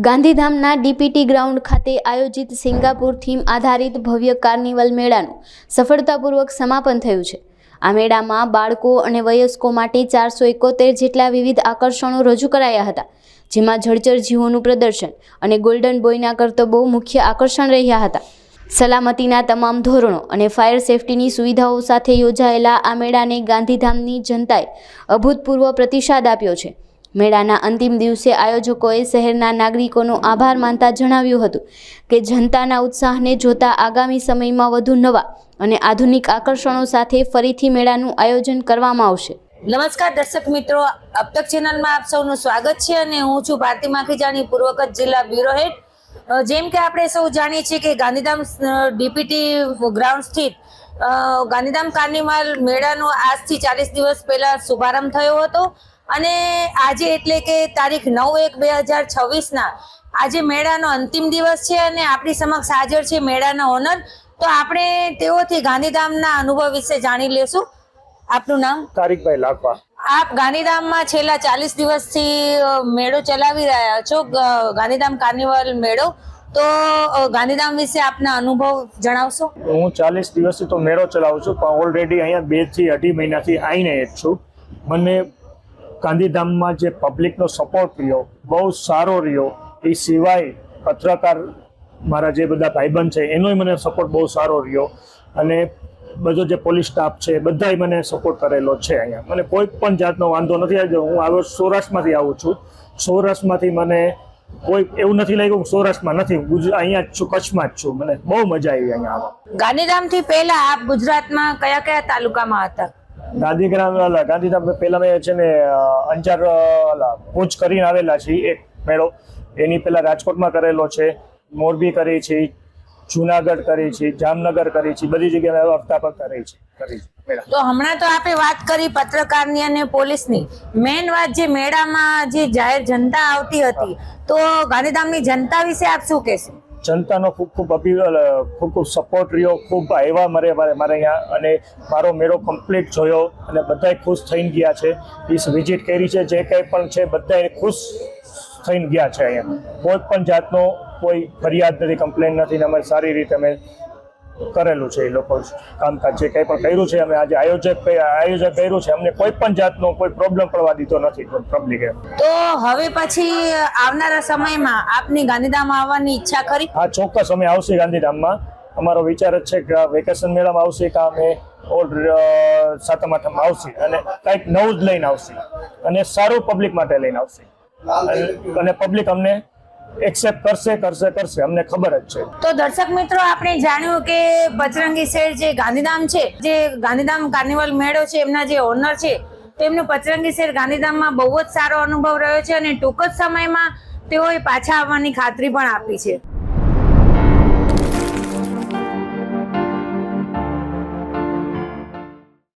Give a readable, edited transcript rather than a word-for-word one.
ગાંધીધામના DPT ground ખાતે આયોજિત સિંગાપુર થીમ આધારિત ભવ્ય કાર્નિવલ મેળાનું સફળતાપૂર્વક સમાપન થયું છે। આ મેળામાં બાળકો અને વયસ્કો માટે 471 જેટલા વિવિધ આકર્ષણો રજૂ કરાયા હતા, જેમાં જળચર જીવોનું પ્રદર્શન અને ગોલ્ડન બોયના કરતબો મુખ્ય આકર્ષણ રહ્યા હતા। સલામતીના તમામ ધોરણો અને ફાયર સેફટીની સુવિધાઓ સાથે યોજાયેલા આ મેળાને ગાંધીધામની જનતાએ અભૂતપૂર્વ પ્રતિસાદ આપ્યો છે। મેળાના અંતિમ દિવસે આયોજકોએ શહેરના નાગરિકોનો આભાર માનતા જણાવ્યું હતું કે જનતાના ઉત્સાહને જોતા આગામી સમયમાં વધુ નવા અને આધુનિક આકર્ષણો સાથે ફરીથી મેળાનું આયોજન કરવામાં આવશે। નમસ્કાર દર્શક મિત્રો, અબ તક ચેનલમાં આપ સૌનું સ્વાગત છે અને હું છું ભારતી માખીજાની, પૂર્વ કચ્છ જિલ્લા બ્યુરો હેડ। જેમ કે આપણે સૌ જાણીએ છીએ કે ગાંધીધામ ડીપીટી ગ્રાઉન્ડ સ્થિત ગાંધીધામ કાર્નિવલ મેળાનો આજથી 40 દિવસ પહેલા શુભારંભ થયો હતો અને આજે એટલે કે તારીખ 9/1/2026 આજે મેળાનો અંતિમ દિવસ છે અને આપણી સમક્ષ હાજર છે મેળાના ઓનર। તો આપણે તેઓથી ગાંધીધામના અનુભવ વિશે જાણી લેશું। આપનું નામ? તારીખભાઈ લાખવા। આપ ગાંધીધામમાં છેલ્લા 40 દિવસથી મેળો ચલાવી રહ્યા છો, ગાંધીધામ કાર્નિવલ મેળો, તો ગાંધીધામ વિશે આપના અનુભવ જણાવશો? હું 40 દિવસથી તો મેળો ચલાવું છું, પણ ઓલરેડી અહીંયા 2 થી 2.5 મહિનાથી આવીને જ છું। મને ગાંધીધામમાં જે પબ્લિકનો સપોર્ટ રહ્યો બહુ સારો રહ્યો, એ સિવાય પત્રકાર મારા જે બધા ભાઈબંધ છે એનોય મને સપોર્ટ બહુ સારો રહ્યો અને બધો જે પોલીસ સ્ટાફ છે બધાય મને સપોર્ટ કરેલો છે। અહીંયા મને કોઈ પણ જાતનો વાંધો નથી આવ્યો। હું આવ્યો સૌરાષ્ટ્રમાંથી આવું છું, સૌરાષ્ટ્રમાંથી મને કોઈ એવું નથી લાગ્યું સૌરાષ્ટ્રમાં નથી, અહીંયા જ છું, કચ્છમાં જ છું। મને બહુ મજા આવી અહીંયા આવવા। ગાંધીધામથી પહેલા આપ ગુજરાતમાં કયા કયા તાલુકામાં હતા? ગાંધીધામ પહેલા મેં છે ને અંજાર ભુજ કરીને આવેલા છીએ એક મેળો, એની પહેલા રાજકોટમાં કરેલો છે, મોરબી કરી છે, જુનાગઢ કરી છે, જામનગર કરી છે, બધી જગ્યાએ હપ્તા પર કરી છે। તો હમણાં તો આપણે વાત કરી પત્રકારની અને પોલીસની, મેઇન વાત જે મેળામાં જે જાહેર જનતા આવતી હતી, તો ગાંધીધામની જનતા વિશે આપ શું કહેશો? જનતાનો ખૂબ સપોર્ટ રહ્યો, ખૂબ આવ્યા મારે અહીંયા અને મારો મેળો કમ્પ્લીટ જોયો અને બધાય ખુશ થઈને ગયા છે। એ વિઝિટ કરી છે, જે કંઈ પણ છે બધાય ખુશ થઈને ગયા છે। અહીંયા કોઈ પણ જાતનો કોઈ ફરિયાદ નથી, કમ્પ્લેન નથી, અમારે સારી રીતે અમે કરેલું છે। એ લોકો કામકાજ જે કંઈ પણ કર્યું છે, અમે આજે આયોજક કર્યું છે, અમને કોઈ પણ જાતનો કોઈ પ્રોબ્લેમ પડવા દીધો નથી પબ્લિકે। તો હવે પછી આવનારા સમયમાં આપની ગાંધીધામ આવવાની ઈચ્છા ખરી? હા, ચોક્કસ અમે આવશે ગાંધીધામમાં। અમારો વિચાર જ છે કે વેકેશન મેળામાં આવશે કે અમે સાતમ આઠમમાં આવશે અને કંઈક નવું જ લઈને આવશે અને સારું પબ્લિક માટે લઈને આવશે અને પબ્લિક અમને એક્સેપ્ટ કરશે, અમને ખબર જ છે। તો દર્શક મિત્રો, આપણે જાણ્યું કે બજરંગી શેઠ જે ગાંધીધામ છે, જે ગાંધીધામ કાર્નિવલ મેળો છે, એમના જે ઓનર છે, તો એમનો બજરંગી શેઠ ગાંધીધામમાં બહુ જ સારો અનુભવ રહ્યો છે અને ટૂંક જ સમયમાં તેઓએ પાછા આવવાની ખાતરી પણ આપી છે।